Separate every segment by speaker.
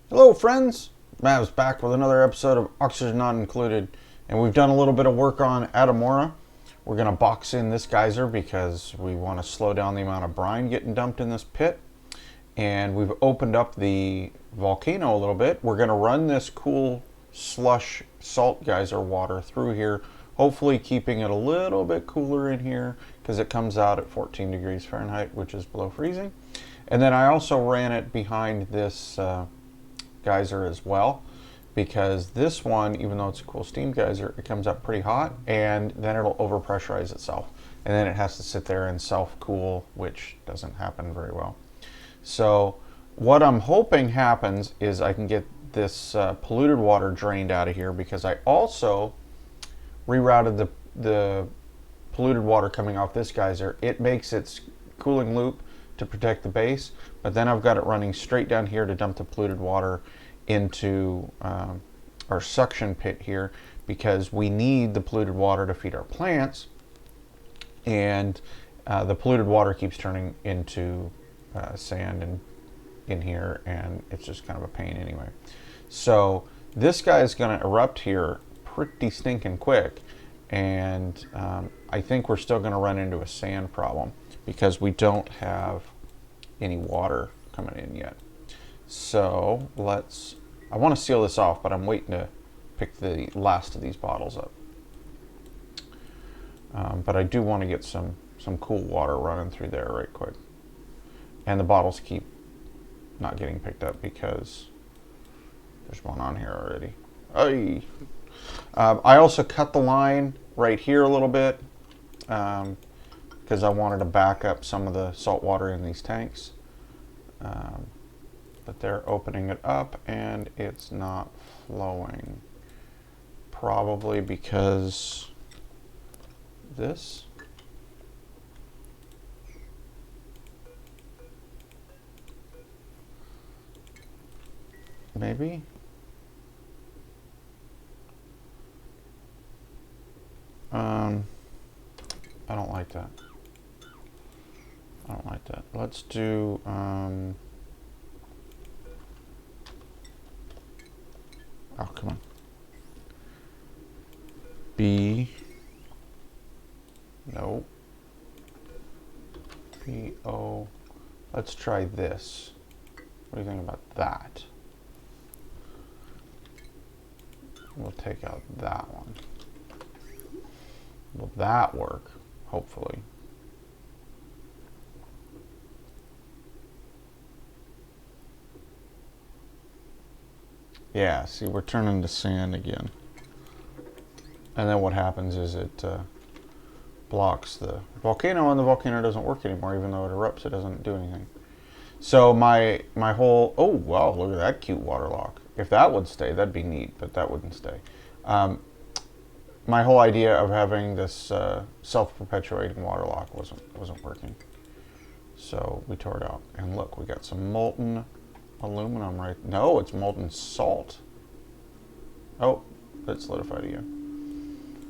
Speaker 1: Hello friends, Mav's back with another episode of Oxygen Not Included, and we've done a little bit of work on Atamora. We're going to box in this geyser because we want to slow down the amount of brine getting dumped in this pit, and we've opened up the volcano a little bit. We're going to run this cool slush salt geyser water through here, hopefully keeping it a little bit cooler in here because it comes out at 14 degrees Fahrenheit, which is below freezing. And then I also ran it behind this geyser as well, because this one, even though it's a cool steam geyser, it comes up pretty hot and then it'll overpressurize itself, and then it has to sit there and self-cool, which doesn't happen very well. So what I'm hoping happens is I can get this polluted water drained out of here, because I also rerouted the polluted water coming off this geyser. It makes its cooling loop to protect the base, but then I've got it running straight down here to dump the polluted water into our suction pit here, because we need the polluted water to feed our plants, and the polluted water keeps turning into sand and in here, and it's just kind of a pain anyway. So this guy is going to erupt here pretty stinking quick, and I think we're still going to run into a sand problem because we don't have any water coming in yet. So I want to seal this off, but I'm waiting to pick the last of these bottles up. But I do want to get some cool water running through there right quick. And the bottles keep not getting picked up because there's one on here already. Ay. I also cut the line right here a little bit because I wanted to back up some of the salt water in these tanks. But they're opening it up and it's not flowing. Probably because this. Maybe. I don't like that. I don't like that. Let's do oh, come on. B. No. B-O. Let's try this. What do you think about that? We'll take out that one. Will that work? Hopefully. Yeah, see, we're turning to sand again. And then what happens is it blocks the volcano, and the volcano doesn't work anymore. Even though it erupts, it doesn't do anything. So my whole, oh wow, look at that cute water lock. If that would stay, that'd be neat, but that wouldn't stay. My whole idea of having this self-perpetuating water lock wasn't working. So we tore it out, and look, we got some molten aluminum right. No, it's molten salt. Oh, it solidified again.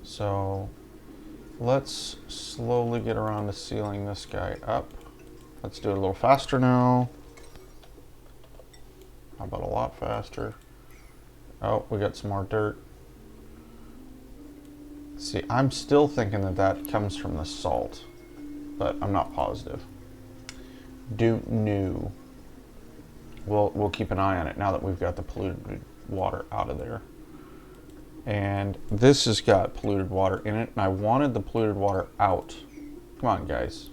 Speaker 1: So let's slowly get around to sealing this guy up. Let's do it a little faster now. How about a lot faster? Oh, we got some more dirt. See, I'm still thinking that that comes from the salt, but I'm not positive. Don't know. We'll keep an eye on it now that we've got the polluted water out of there. And this has got polluted water in it, and I wanted the polluted water out. Come on, guys.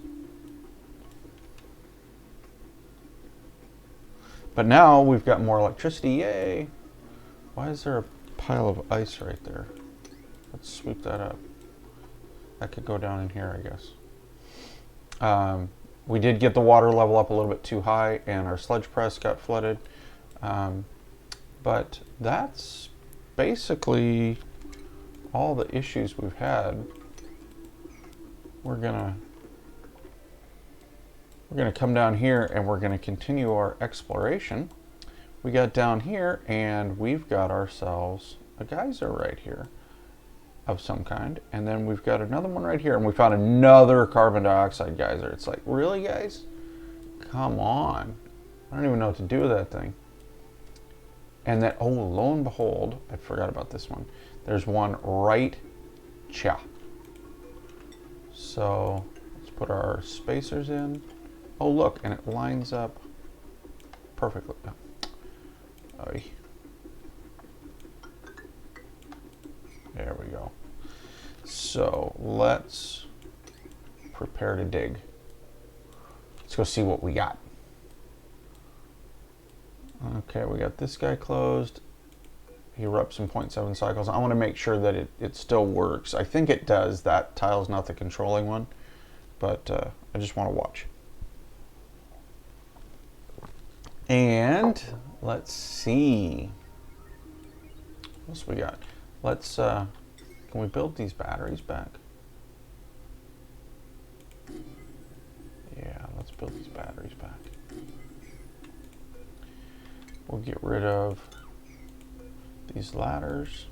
Speaker 1: But now we've got more electricity, yay! Why is there a pile of ice right there? Let's sweep that up. That could go down in here, I guess. We did get the water level up a little bit too high, and our sledge press got flooded. But that's basically all the issues we've had. We're gonna come down here, and we're gonna continue our exploration. We got down here, and we've got ourselves a geyser right here of some kind, and then we've got another one right here, and we found another carbon dioxide geyser. It's like, really, guys? Come on. I don't even know what to do with that thing. And then, oh, lo and behold, I forgot about this one. There's one right cha. So let's put our spacers in. Oh, look, and it lines up perfectly. Oh. There we go. So let's prepare to dig. Let's go see what we got. Okay, we got this guy closed. He erupts in 0.7 cycles. I want to make sure that it still works. I think it does. That tile's not the controlling one, but I just want to watch. And let's see. What else we got? Let's, can we build these batteries back? Yeah, let's build these batteries back. We'll get rid of these ladders.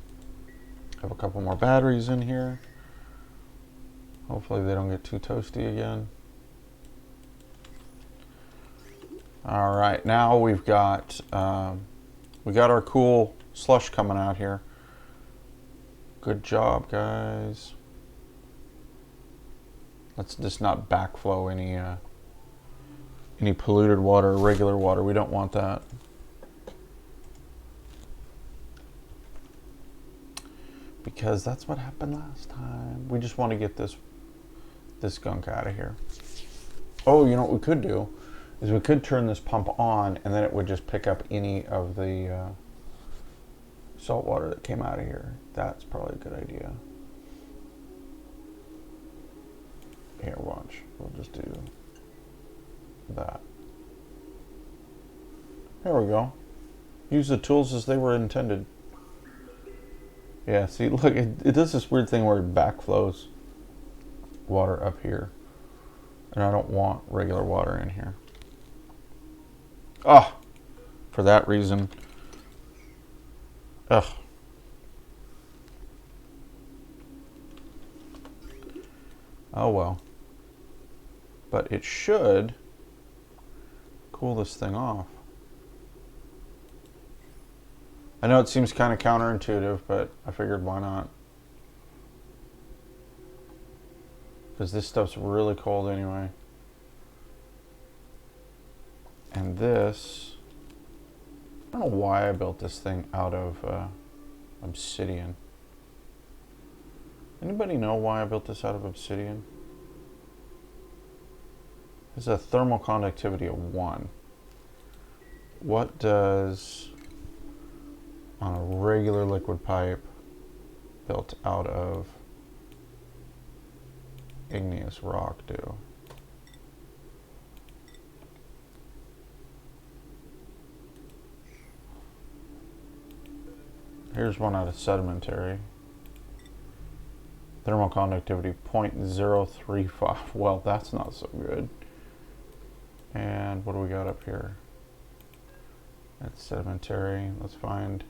Speaker 1: Have a couple more batteries in here. Hopefully they don't get too toasty again. All right, now we got our cool slush coming out here. Good job, guys. Let's just not backflow any polluted water or regular water. We don't want that. Because that's what happened last time. We just want to get this gunk out of here. Oh, you know what we could do is we could turn this pump on and then it would just pick up any of the salt water that came out of here. That's probably a good idea. Here, watch. We'll just do that. There we go. Use the tools as they were intended. Yeah, see, look, it does this weird thing where it backflows water up here. And I don't want regular water in here. Oh, for that reason. Ugh. Oh well. But it should cool this thing off. I know it seems kind of counterintuitive, but I figured why not? Because this stuff's really cold anyway. And this, I don't know why I built this thing out of obsidian. Anybody know why I built this out of obsidian? It's a thermal conductivity of 1. What does on a regular liquid pipe built out of igneous rock do? Here's one out of sedimentary. Thermal conductivity 0.035. Well, that's not so good. And what do we got up here? That's sedimentary. Let's find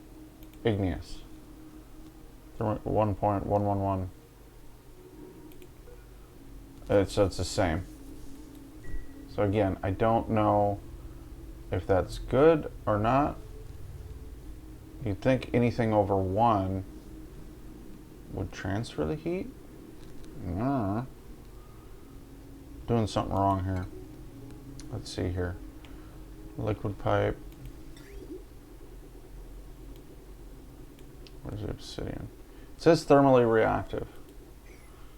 Speaker 1: igneous. 1.111. So it's the same. So again, I don't know if that's good or not. You'd think anything over 1 would transfer the heat. Doing something wrong here. Let's see here. Liquid pipe. Where's the obsidian? It says thermally reactive.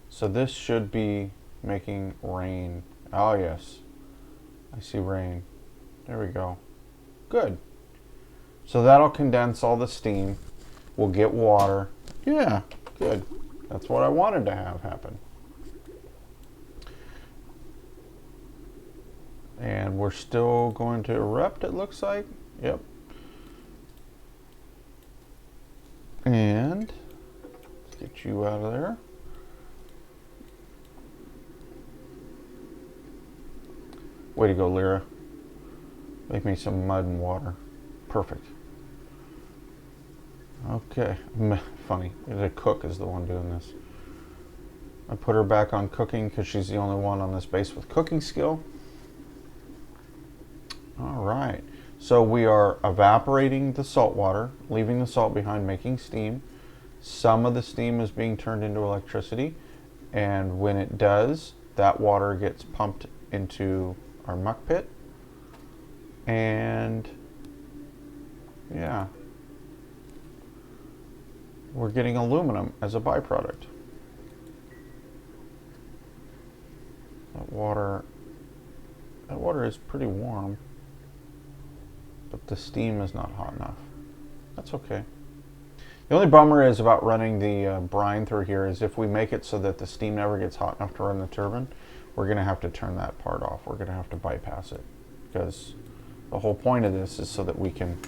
Speaker 1: So this should be making rain. Oh yes. I see rain. There we go. Good. So that'll condense all the steam. We'll get water. Yeah, good. That's what I wanted to have happen. And we're still going to erupt, it looks like. Yep. And let's get you out of there. Way to go, Lyra. Make me some mud and water. Perfect. Okay. Funny. The cook is the one doing this. I put her back on cooking because she's the only one on this base with cooking skill. All right. So we are evaporating the salt water, leaving the salt behind, making steam. Some of the steam is being turned into electricity, and when it does, that water gets pumped into our muck pit. And yeah, we're getting aluminum as a byproduct. That water is pretty warm, but the steam is not hot enough. That's okay. The only bummer is about running the brine through here is if we make it so that the steam never gets hot enough to run the turbine, we're going to have to turn that part off. We're going to have to bypass it, because the whole point of this is so that we can,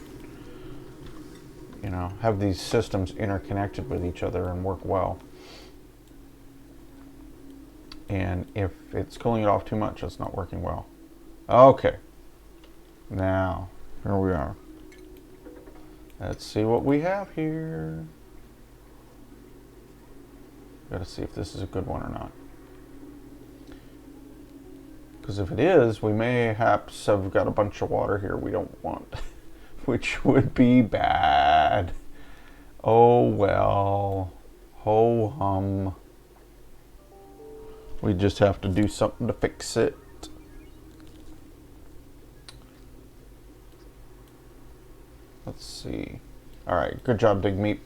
Speaker 1: you know, have these systems interconnected with each other and work well. And if it's cooling it off too much, it's not working well. Okay. Now, here we are. Let's see what we have here. Gotta see if this is a good one or not. Because if it is, we may have got a bunch of water here we don't want, which would be bad. Oh well. Ho hum. We just have to do something to fix it. Let's see. Alright, good job, Dig Meat.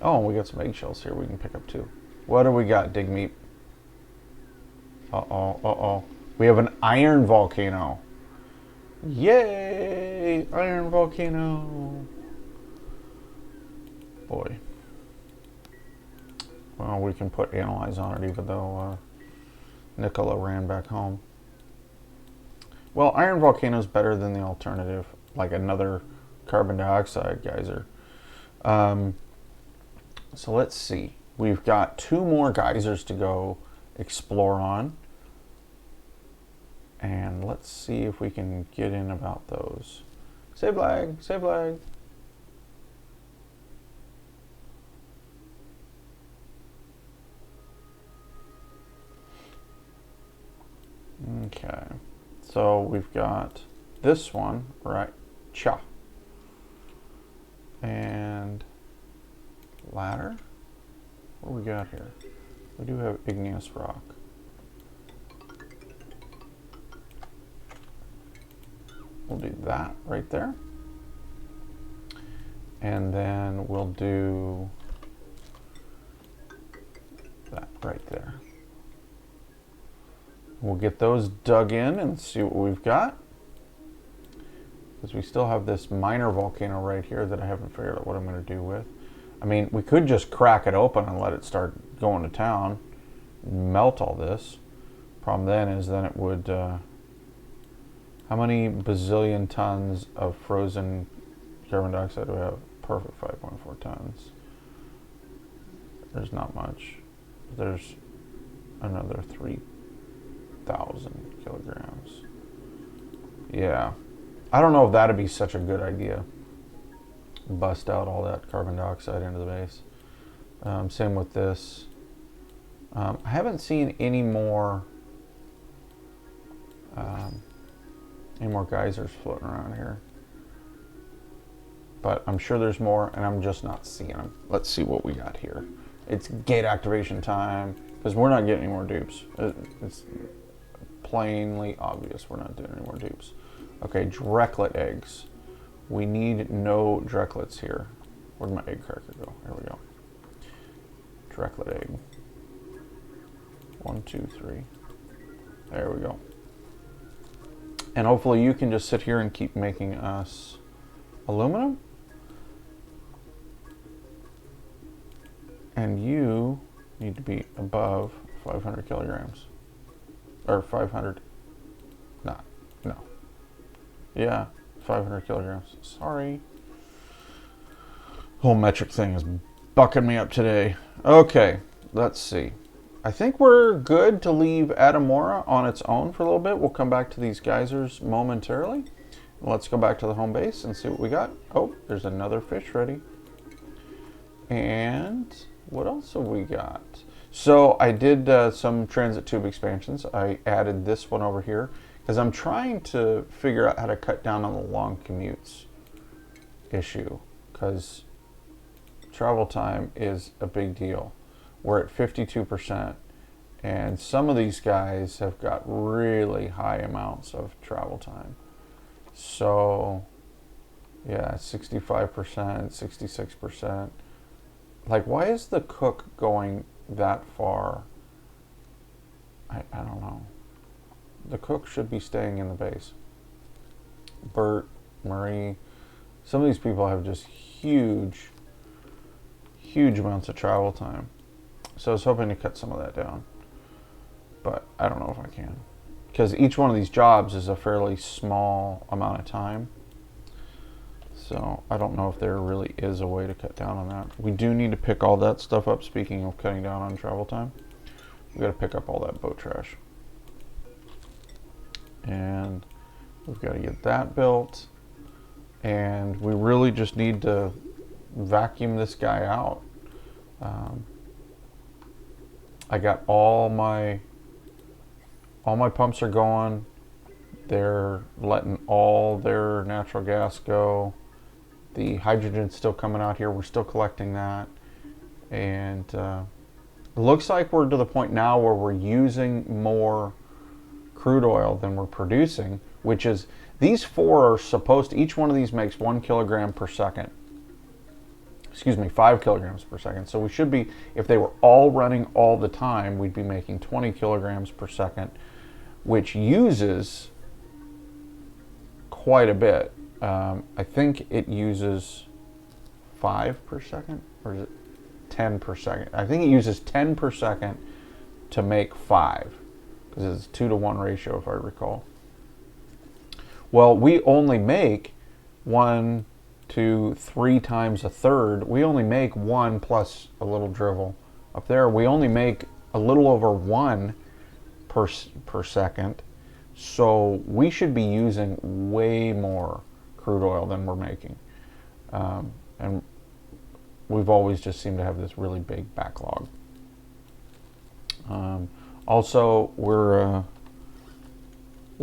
Speaker 1: Oh, we got some eggshells here we can pick up too. What do we got, Dig Meat? Uh-oh, uh-oh. We have an iron volcano. Yay! Iron volcano. Boy. Well, we can put analyze on it even though Nicola ran back home. Well, iron volcano is better than the alternative, like another carbon dioxide geyser. So let's see. We've got 2 more geysers to go explore on. And let's see if we can get in about those. Save lag, save lag. Okay. So we've got this one, right? Cha. And ladder. What do we got here? We do have igneous rock. We'll do that right there. And then we'll do that right there. We'll get those dug in and see what we've got. Because we still have this minor volcano right here that I haven't figured out what I'm going to do with. I mean, we could just crack it open and let it start going to town. Melt all this. Problem then is then it would... how many bazillion tons of frozen carbon dioxide do we have? Perfect 5.4 tons. There's not much. There's another 3,000 kilograms. Yeah. I don't know if that'd be such a good idea. Bust out all that carbon dioxide into the base. Same with this. I haven't seen any more geysers floating around here. But I'm sure there's more, and I'm just not seeing them. Let's see what we got here. It's gate activation time, because we're not getting any more dupes. It's plainly obvious we're not doing any more dupes. Okay, Drecklet eggs. We need no Drecklets here. Where'd my egg cracker go? There we go. Drecklet egg. 1, 2, 3. There we go. And hopefully you can just sit here and keep making us aluminum. And you need to be above 500 kilograms. Or 500. No. Yeah, 500 kilograms. Sorry. Whole metric thing is bucking me up today. Okay, let's see. I think we're good to leave Ep98 on its own for a little bit. We'll come back to these geysers momentarily. Let's go back to the home base and see what we got. Oh, there's another fish ready. And what else have we got? So I did some transit tube expansions. I added this one over here is I'm trying to figure out how to cut down on the long commutes issue, because travel time is a big deal. We're at 52%, and some of these guys have got really high amounts of travel time. So yeah, 65%, 66%. Like, why is the cook going that far? I don't know. The cook should be staying in the base. Bert, Marie, some of these people have just huge amounts of travel time. So I was hoping to cut some of that down, but I don't know if I can, because each one of these jobs is a fairly small amount of time. So I don't know if there really is a way to cut down on that. We do need to pick all that stuff up. Speaking of cutting down on travel time, we got to pick up all that boat trash, and we've got to get that built, and we really just need to vacuum this guy out. I got all my pumps are going. They're letting all their natural gas go. The hydrogen's still coming out here. We're still collecting that. And it looks like we're to the point now where we're using more crude oil than we're producing, which is, these four are supposed to, each one of these makes 1 kilogram per second. Excuse me, 5 kilograms per second. So we should be, if they were all running all the time, we'd be making 20 kilograms per second, which uses quite a bit. I think it uses 5 per second, or is it 10 per second? I think it uses 10 per second to make 5, because it's a 2-to-1 ratio, if I recall. Well, we only make 1, 2, 3 times a third. We only make 1 plus a little drivel up there. We only make a little over 1 per second. So we should be using way more crude oil than we're making. And we've always just seemed to have this really big backlog. Also, we're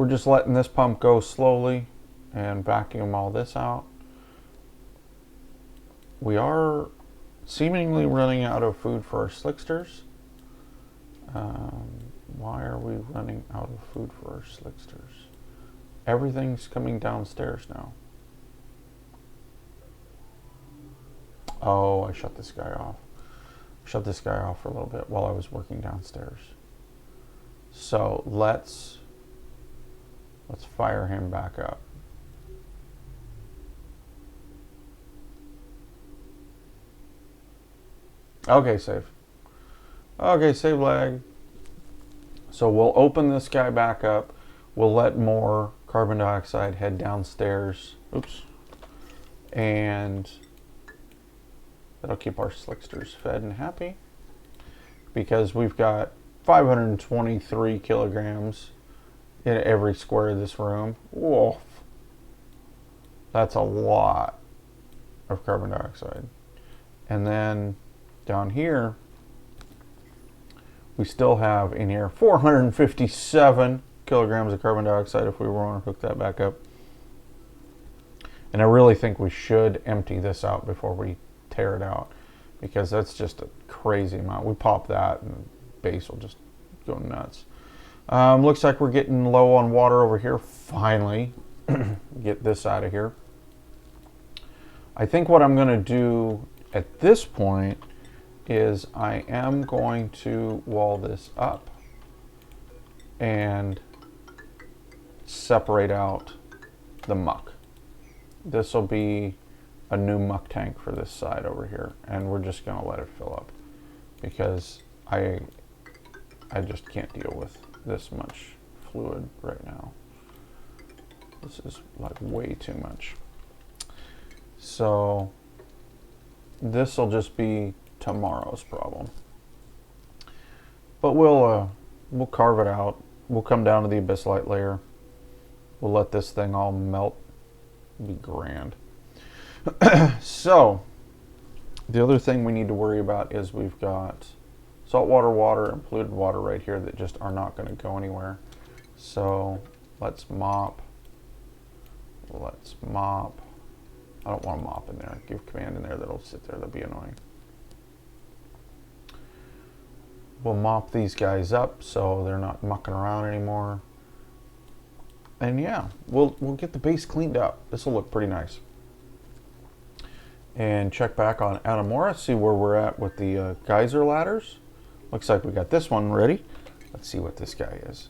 Speaker 1: just letting this pump go slowly and vacuum all this out. We are seemingly running out of food for our slicksters. Why are we running out of food for our slicksters? Everything's coming downstairs now. Oh, I shut this guy off. Shut this guy off for a little bit while I was working downstairs. So let's fire him back up. Okay, save. Okay, save lag. So we'll open this guy back up. We'll let more carbon dioxide head downstairs. Oops. And that'll keep our slicksters fed and happy, because we've got 523 kilograms in every square of this room. Woof. That's a lot of carbon dioxide. And then down here, we still have in here 457 kilograms of carbon dioxide if we want to hook that back up. And I really think we should empty this out before we tear it out, because that's just a crazy amount. We pop that and the base will just go nuts. Looks like we're getting low on water over here. Finally, get this out of here. I think what I'm going to do at this point is I am going to wall this up and separate out the muck. This will be a new muck tank for this side over here, and we're just going to let it fill up, because I just can't deal with this much fluid right now. This is like way too much. So this will just be tomorrow's problem. But we'll carve it out. We'll come down to the abyssalite layer. We'll let this thing all melt. It'll be grand. So the other thing we need to worry about is we've got saltwater water and polluted water right here that just are not going to go anywhere. So Let's mop. Let's mop. I don't want to mop in there. Give command in there. That'll sit there. That'll be annoying. We'll mop these guys up so they're not mucking around anymore. And yeah, we'll get the base cleaned up. This will look pretty nice. And check back on Atamora, see where we're at with the geyser ladders. Looks like we got this one ready. Let's see what this guy is.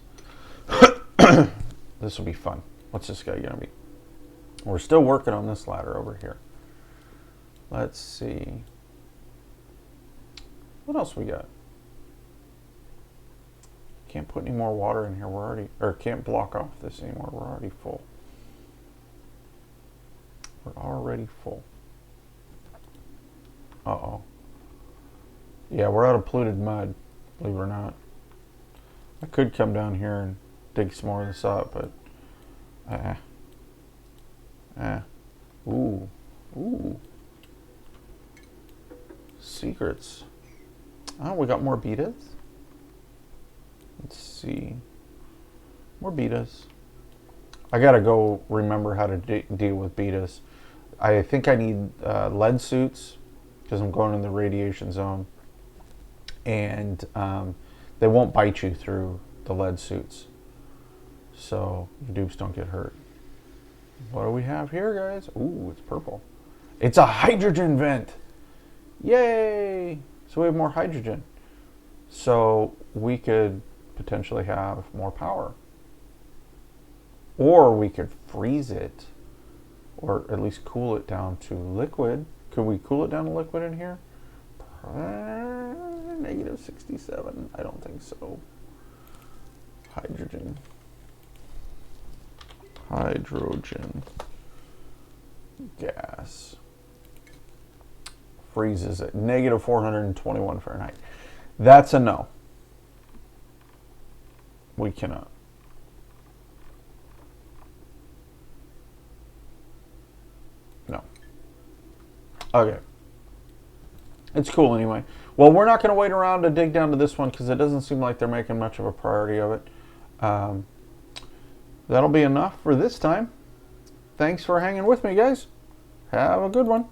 Speaker 1: This will be fun. What's this guy gonna be? We're still working on this ladder over here. Let's see. What else we got? Can't put any more water in here. We're already, or can't block off this anymore. We're already full. We're already full. Uh-oh. Yeah, we're out of polluted mud, believe it or not. I could come down here and dig some more of this up, but ooh. Ooh. Secrets. Oh, we got more betas. Let's see. More betas. I gotta go remember how to deal with betas. I think I need lead suits because I'm going in the radiation zone. And they won't bite you through the lead suits. So your dupes don't get hurt. What do we have here, guys? Ooh, it's purple. It's a hydrogen vent. Yay! So we have more hydrogen. So we could potentially have more power. Or we could freeze it. Or at least cool it down to liquid. Could we cool it down to liquid in here? Negative 67. I don't think so. Hydrogen. Hydrogen gas freezes at negative 421 Fahrenheit. That's a no. We cannot. No. Okay. It's cool anyway. Well, we're not going to wait around to dig down to this one because it doesn't seem like they're making much of a priority of it. That'll be enough for this time. Thanks for hanging with me, guys. Have a good one.